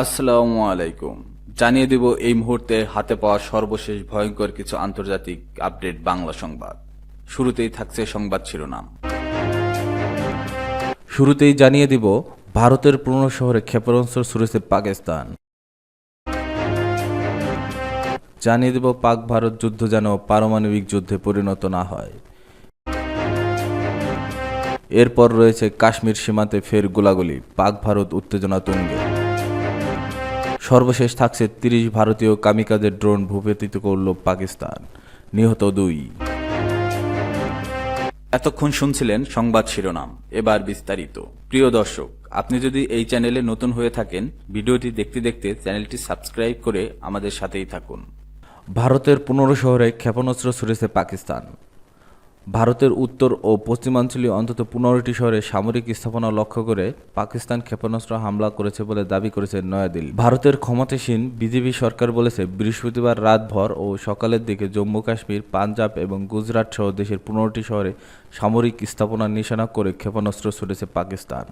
আসসালামু আলাইকুম। জানিয়ে দিব এই মুহূর্তে হাতে পাওয়া সর্বশেষ ভয়ঙ্কর কিছু আন্তর্জাতিক আপডেট বাংলা সংবাদ। শুরুতেই থাকছে সংবাদ শিরোনাম। শুরুতেই জানিয়ে দিব ভারতের পুরনো শহরে ক্ষেপণাস্ত্র ছুড়েছে পাকিস্তান। জানিয়ে দিব পাক ভারত যুদ্ধ যেন পারমাণবিক যুদ্ধে পরিণত না হয়। এরপর রয়েছে কাশ্মীর সীমান্তে ফের গোলাগুলি, পাক ভারত উত্তেজনা তুঙ্গে। সর্বশেষ থাকছে ৩০ ভারতীয় কামিকাজের ড্রোন ভূপাতিত করল পাকিস্তান, নিহত ২। এতক্ষণ শুনছিলেন সংবাদ শিরোনাম, এবার বিস্তারিত। প্রিয় দর্শক, আপনি যদি এই চ্যানেলে নতুন হয়ে থাকেন, ভিডিওটি দেখতে দেখতে চ্যানেলটি সাবস্ক্রাইব করে আমাদের সাথেই থাকুন। ভারতের ১৫ শহরে ক্ষেপণাস্ত্র ছুড়েছে পাকিস্তান। ভারতের উত্তর ও পশ্চিমাঞ্চলীয় অন্তত ১৫টি শহরে সামরিক স্থাপনা লক্ষ্য করে পাকিস্তান ক্ষেপণাস্ত্র হামলা করেছে বলে দাবি করেছে নয়াদিল্লি। ভারতের ক্ষমতাসীন বিজেপি সরকার বলেছে বৃহস্পতিবার রাতভর ও সকালের দিকে জম্মু কাশ্মীর, পাঞ্জাব এবং গুজরাট সহ দেশের ১৫টি শহরে সামরিক স্থাপনা নিশানা করে ক্ষেপণাস্ত্র ছুড়েছে পাকিস্তান।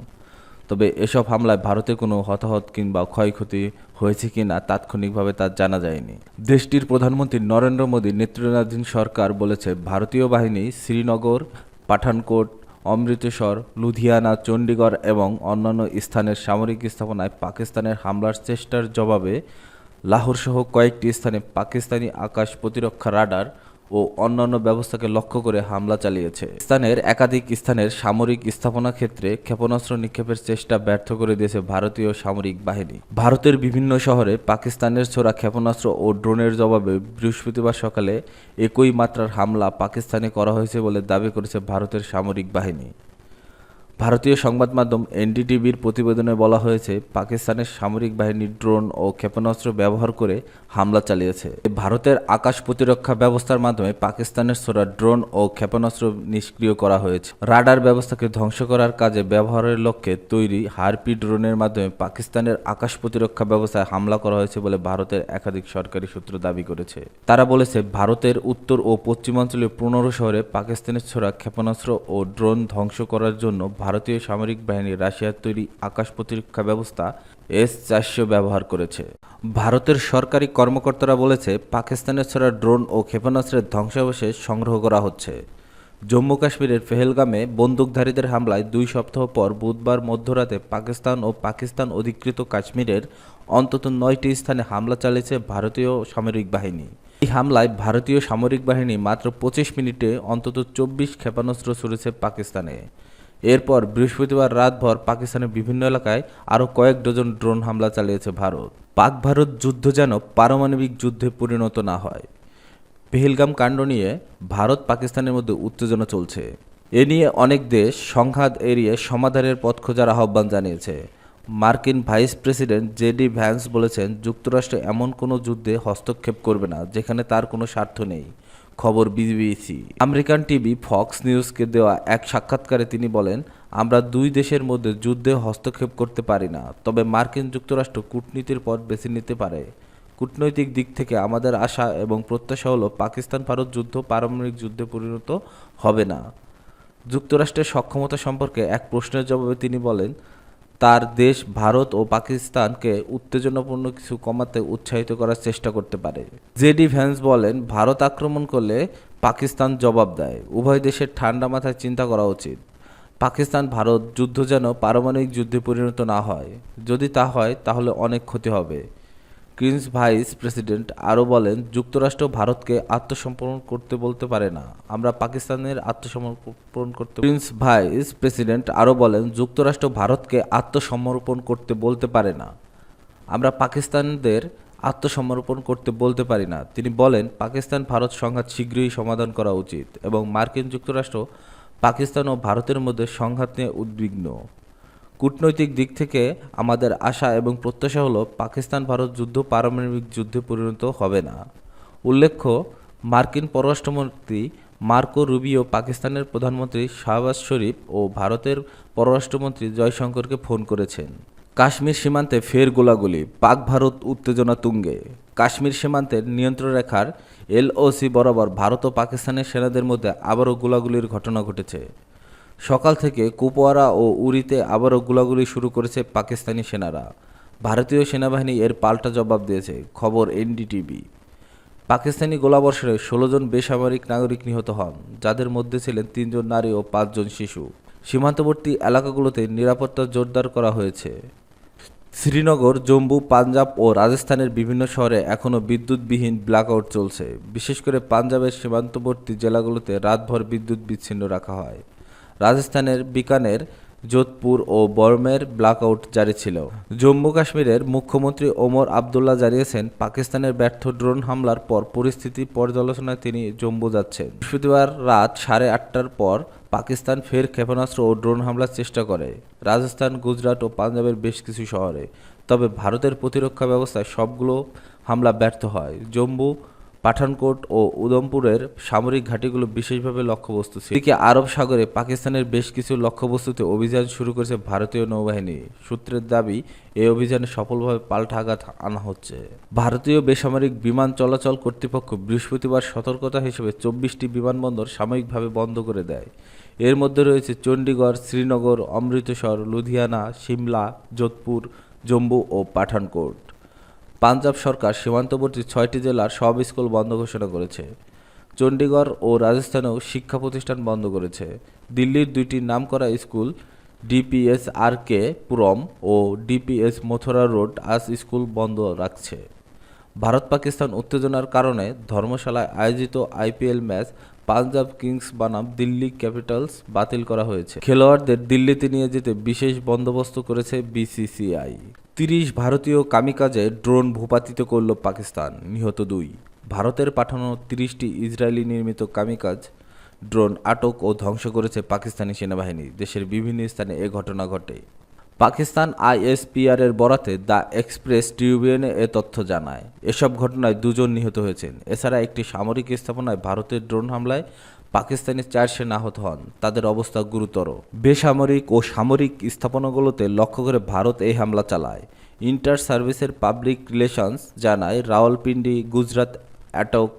তবে এসব হামলায় ভারতে কোনো হতাহত কিংবা ক্ষয়ক্ষতি হয়েছে কিনা তাৎক্ষণিকভাবে তা জানা যায়নি। দেশটির প্রধানমন্ত্রী নরেন্দ্র মোদী নেতৃত্বাধীন সরকার বলেছে ভারতীয় বাহিনী শ্রীনগর, পাঠানকোট, অমৃতসর, লুধিয়ানা, চণ্ডীগড় এবং অন্যান্য স্থানের সামরিক স্থাপনায় পাকিস্তানের হামলার চেষ্টার জবাবে লাহোরসহ কয়েকটি স্থানে পাকিস্তানি আকাশ প্রতিরক্ষা রাডার ও অন্যান্য ব্যবস্থাকে লক্ষ্য করে হামলা চালিয়েছে। পাকিস্তানের একাধিক স্থানের সামরিক স্থাপনা ক্ষেত্রে ক্ষেপণাস্ত্র নিক্ষেপের চেষ্টা ব্যর্থ করে দিয়েছে ভারতীয় সামরিক বাহিনী। ভারতের বিভিন্ন শহরে পাকিস্তানের ছোড়া ক্ষেপণাস্ত্র ও ড্রোনের জবাবে বৃহস্পতিবার সকালে একই মাত্রার হামলা পাকিস্তানে করা হয়েছে বলে দাবি করেছে ভারতের সামরিক বাহিনী। ভারতীয় সংবাদ মাধ্যম এনডিটিভির প্রতিবেদনে বলা হয়েছে, পাকিস্তানের সামরিক বাহিনী ড্রোন ও ক্ষেপণাস্ত্র ব্যবহার করে হামলা চালিয়েছে। ভারতের আকাশ প্রতিরক্ষা ব্যবস্থার মাধ্যমে পাকিস্তানের ছোড়া ড্রোন ও ক্ষেপণাস্ত্র নিষ্ক্রিয় করা হয়েছে। রাডার ব্যবস্থাকে ধ্বংস করার কাজে ব্যবহারের লক্ষ্যে তৈরি হারপি ড্রোনের মাধ্যমে পাকিস্তানের আকাশ প্রতিরক্ষা ব্যবস্থায় হামলা করা হয়েছে বলে ভারতের একাধিক সরকারি সূত্র দাবি করেছে। তারা বলেছে, ভারতের উত্তর ও পশ্চিমাঞ্চলীয় ১৫ শহরে পাকিস্তানের ছোড়া ক্ষেপণাস্ত্র ও ড্রোন ধ্বংস করার জন্য ভারতীয় সামরিক বাহিনী রাশিয়ার তৈরি আকাশ প্রতিরক্ষা ব্যবস্থা S-400 ব্যবহার করেছে। ভারতের সরকারি কর্মকর্তারা বলেছে, পাকিস্তানের ছোড়া ড্রোন ও ক্ষেপণাস্ত্রের ধ্বংসাবশেষ সংগ্রহ করা হচ্ছে। জম্মু কাশ্মীরের পেহেলগামে বন্দুকধারীদের হামলায় ২ সপ্তাহ পর বুধবার মধ্যরাতে পাকিস্তান ও পাকিস্তান অধিকৃত কাশ্মীরের অন্তত ৯টি স্থানে হামলা চালিয়েছে ভারতীয় সামরিক বাহিনী। এই হামলায় ভারতীয় সামরিক বাহিনী মাত্র ২৫ মিনিটে অন্তত ২৪ ক্ষেপণাস্ত্র ছুড়েছে পাকিস্তানে। এরপর বৃহস্পতিবার রাতভর পাকিস্তানের বিভিন্ন এলাকায় আরও কয়েক ডজন ড্রোন হামলা চালিয়েছে ভারত। পাক ভারত যুদ্ধ যেন পারমাণবিক যুদ্ধে পরিণত না হয়। পেহেলগাম কাণ্ড নিয়ে ভারত পাকিস্তানের মধ্যে উত্তেজনা চলছে। এ নিয়ে অনেক দেশ সংঘাত এড়িয়ে সমাধানের পথ খোঁজার আহ্বান জানিয়েছে। মার্কিন ভাইস প্রেসিডেন্ট জেডি ভ্যান্স বলেছেন, যুক্তরাষ্ট্র এমন কোনো যুদ্ধে হস্তক্ষেপ করবে না যেখানে তার কোনো স্বার্থ নেই। খবর বিবিসি। আমেরিকান টিভি ফক্স নিউজকে দেওয়া এক সাক্ষাৎকারে তিনি বলেন, আমরা দুই দেশের মধ্যে যুদ্ধে হস্তক্ষেপ করতে পারি না, তবে মার্কিন যুক্তরাষ্ট্র কূটনীতির পথ বেছে নিতে পারে। কূটনৈতিক দিক থেকে আমাদের আশা এবং প্রত্যাশা হলো পাকিস্তান ভারত যুদ্ধ পারমাণবিক যুদ্ধে পরিণত হবে না। যুক্তরাষ্ট্রের সক্ষমতা সম্পর্কে এক প্রশ্নের জবাবে তিনি বলেন, তার দেশ ভারত ও পাকিস্তানকে উত্তেজনাপূর্ণ কিছু কমাতে উৎসাহিত করার চেষ্টা করতে পারে। জেডি ভ্যান্স বলেন, ভারত আক্রমণ করলে পাকিস্তান জবাব দেয়। উভয় দেশের ঠান্ডা মাথায় চিন্তা করা উচিত। পাকিস্তান ভারত যুদ্ধ যেন পারমাণবিক যুদ্ধে পরিণত না হয়। যদি তা হয় তাহলে অনেক ক্ষতি হবে। ক্রিন্স ভাইস প্রেসিডেন্ট আরও বলেন, যুক্তরাষ্ট্র ভারতকে আত্মসমর্পণ করতে বলতে পারে না, আমরা পাকিস্তানের আত্মসমর্পণ করতে। ক্রিন্স ভাইস প্রেসিডেন্ট আরও বলেন, যুক্তরাষ্ট্র ভারতকে আত্মসমর্পণ করতে বলতে পারে না, আমরা পাকিস্তানদের আত্মসমর্পণ করতে বলতে পারি না। তিনি বলেন, পাকিস্তান ভারত সংঘাত শীঘ্রই সমাধান করা উচিত এবং মার্কিন যুক্তরাষ্ট্র পাকিস্তান ও ভারতের মধ্যে সংঘাত নিয়ে উদ্বিগ্ন। কূটনৈতিক দিক থেকে আমাদের আশা এবং প্রত্যাশা হলো পাকিস্তান ভারত যুদ্ধ পারমাণবিক যুদ্ধে পরিণত হবে না। উল্লেখ্য, মার্কিন পররাষ্ট্রমন্ত্রী মার্কো রুবিও পাকিস্তানের প্রধানমন্ত্রী শাহবাজ শরীফ ও ভারতের পররাষ্ট্রমন্ত্রী জয়শঙ্করকে ফোন করেছেন। কাশ্মীর সীমান্তে ফের গোলাগুলি, পাক ভারত উত্তেজনা তুঙ্গে। কাশ্মীর সীমান্তের নিয়ন্ত্রণ রেখার LOC বরাবর ভারত ও পাকিস্তানের সেনাদের মধ্যে আবারও গোলাগুলির ঘটনা ঘটেছে। সকাল থেকে কুপওয়ারা ও উরিতে আবারও গোলাগুলি শুরু করেছে পাকিস্তানি সেনারা। ভারতীয় সেনাবাহিনী এর পাল্টা জবাব দিয়েছে, খবর এনডিটিভি। পাকিস্তানি গোলাবর্ষণে 16 জন বেসামরিক নাগরিক নিহত হন, যাদের মধ্যে ছিলেন 3 জন নারী ও 5 জন শিশু। সীমান্তবর্তী এলাকাগুলোতে নিরাপত্তা জোরদার করা হয়েছে। শ্রীনগর, জম্মু, পাঞ্জাব ও রাজস্থানের বিভিন্ন শহরে এখনও বিদ্যুৎবিহীন ব্ল্যাকআউট চলছে। বিশেষ করে পাঞ্জাবের সীমান্তবর্তী জেলাগুলোতে রাতভর বিদ্যুৎ বিচ্ছিন্ন রাখা হয়। রাজস্থানের বিকানের, যোধপুর ও বর্মের ব্ল্যাকআউট জারি ছিল। জম্মু কাশ্মীরের মুখ্যমন্ত্রী ওমর আবদুল্লাহ জানিয়েছেন, পাকিস্তানের ব্যর্থ ড্রোন হামলার পর পরিস্থিতি পর্যালোচনায় তিনি জম্মু যাচ্ছেন। বৃহস্পতিবার রাত 8:30টার পর পাকিস্তান ফের ক্ষেপণাস্ত্র ও ড্রোন হামলার চেষ্টা করে রাজস্থান, গুজরাট ও পাঞ্জাবের বেশ কিছু শহরে। তবে ভারতের প্রতিরক্ষা ব্যবস্থায় সবগুলো হামলা ব্যর্থ হয়। জম্মু, পাঠানকোট ও উধমপুরের সামরিক ঘাঁটিগুলো বিশেষভাবে লক্ষ্যবস্তু ছিল। এদিকে আরব সাগরে পাকিস্তানের বেশ কিছু লক্ষ্যবস্তুতে অভিযান শুরু করেছে ভারতীয় নৌবাহিনী। সূত্রের দাবি, এই অভিযানে সফলভাবে পাল্টা আঘাত আনা হচ্ছে। ভারতীয় বেসামরিক বিমান চলাচল কর্তৃপক্ষ বৃহস্পতিবার সতর্কতা হিসেবে 24টি বিমানবন্দর সাময়িকভাবে বন্ধ করে দেয়। এর মধ্যে রয়েছে চণ্ডীগড়, শ্রীনগর, অমৃতসর, লুধিয়ানা, সিমলা, যোধপুর, জম্মু ও পাঠানকোট। পাঞ্জাব সরকার সীমান্তবর্তী 6টি জেলার সব স্কুল বন্ধ ঘোষণা করেছে। চণ্ডীগড় ও রাজস্থানেও শিক্ষা প্রতিষ্ঠান বন্ধ করেছে। দিল্লির 2টি নামকরা স্কুল, ডিপিএস আরকে পুরম ও ডিপিএস মথুরা রোড, আজ স্কুল বন্ধ রাখছে। ভারত পাকিস্তান উত্তেজনার কারণে ধর্মশালায় আয়োজিত আইপিএল ম্যাচ পাঞ্জাব কিংস বনাম দিল্লি ক্যাপিটালস বাতিল করা হয়েছে। খেলোয়াড়দের দিল্লিতে নিয়ে যেতে বিশেষ বন্দোবস্ত করেছে বিসিসিআই। 30 ভারতীয় কামিকাজে ড্রোন ভূপাতিত করল পাকিস্তান, নিহত 2। ভারতের পাঠানো 30টি ইসরায়েলি নির্মিত কামিকাজ ড্রোন আটক ও ধ্বংস করেছে পাকিস্তানি সেনাবাহিনী। দেশের বিভিন্ন স্থানে এ ঘটনা ঘটে। পাকিস্তান আইএসপিআর এর বরাতে দ্য এক্সপ্রেস ট্রিবিউনে এ তথ্য জানায়। এসব ঘটনায় 2 জন নিহত হয়েছেন। এছাড়া একটি সামরিক স্থাপনায় ভারতের ড্রোন হামলায় পাকিস্তানি 4 সেনা আহত হন, তাদের অবস্থা গুরুতর। বেসামরিক ও সামরিক স্থাপনাগুলোতে লক্ষ্য করে ভারত এই হামলা চালায়। ইন্টার সার্ভিসের পাবলিক রিলেশনস জানায়, রাওয়ালপিন্ডি, গুজরাত অ্যাটক,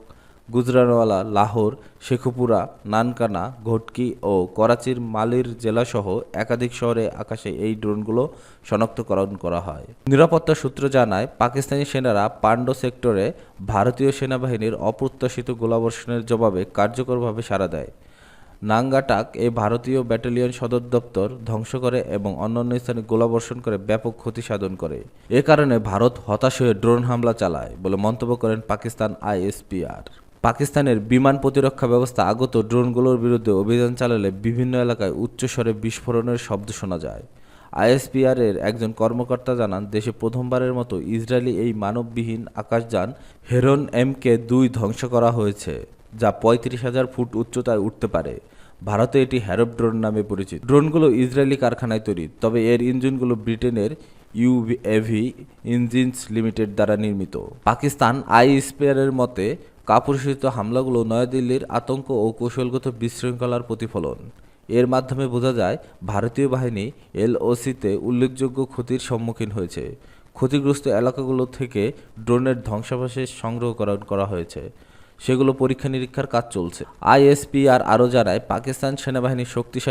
গুজরানওয়ালা, লাহোর, শেখুপুরা, নানকানা, ঘটকি ও করাচির মালির জেলাসহ একাধিক শহরে আকাশে এই ড্রোনগুলো শনাক্তকরণ করা হয়। নিরাপত্তা সূত্র জানায়, পাকিস্তানি সেনারা পান্ডো সেক্টরে ভারতীয় সেনাবাহিনীর অপ্রত্যাশিত গোলাবর্ষণের জবাবে কার্যকরভাবে সাড়া দেয়। নাঙ্গাটাক এই ভারতীয় ব্যাটালিয়ন সদর দপ্তর ধ্বংস করে এবং অন্যান্য স্থানে গোলাবর্ষণ করে ব্যাপক ক্ষতি সাধন করে। এ কারণে ভারত হতাশ হয়ে ড্রোন হামলা চালায় বলে মন্তব্য করেন পাকিস্তান আইএসপিআর। পাকিস্তানের বিমান প্রতিরক্ষা ব্যবস্থা আগত ড্রোনগুলোর বিরুদ্ধে অভিযান চালালে বিভিন্ন এলাকায় উচ্চস্বরে বিস্ফোরণের শব্দ শোনা যায়। আইএসপিআর এর একজন কর্মকর্তা জানান, দেশে প্রথমবারের মতো ইসরায়েলি এই মানববিহীন আকাশযান হেরন MK-2 ধ্বংস করা হয়েছে, যা 35,000 ফুট উচ্চতায় উঠতে পারে। ভারতে এটি হ্যারপ ড্রোন নামে পরিচিত। ড্রোনগুলো ইসরায়েলি কারখানায় তৈরি, তবে এর ইঞ্জিনগুলো ব্রিটেনের ইউএভি ইঞ্জিনস লিমিটেড দ্বারা নির্মিত। পাকিস্তান আইএসপিআর এর মতে, কাপুরুষোচিত হামলাগুলো নয়াদিল্লির আতঙ্ক ও কৌশলগত বিশৃঙ্খলার প্রতিফলন। এর মাধ্যমে বোঝা যায়, ভারতীয় বাহিনী LOCতে উল্লেখযোগ্য ক্ষতির সম্মুখীন হয়েছে। ক্ষতিগ্রস্ত এলাকাগুলো থেকে ড্রোনের ধ্বংসাবশেষ সংগ্রহ করা হয়েছে, সেগুলো পরীক্ষা নিরীক্ষার কাজ চলছে। আইএসপিআর আরও জানায়, পাকিস্তান সেনাবাহিনী শক্তিশালী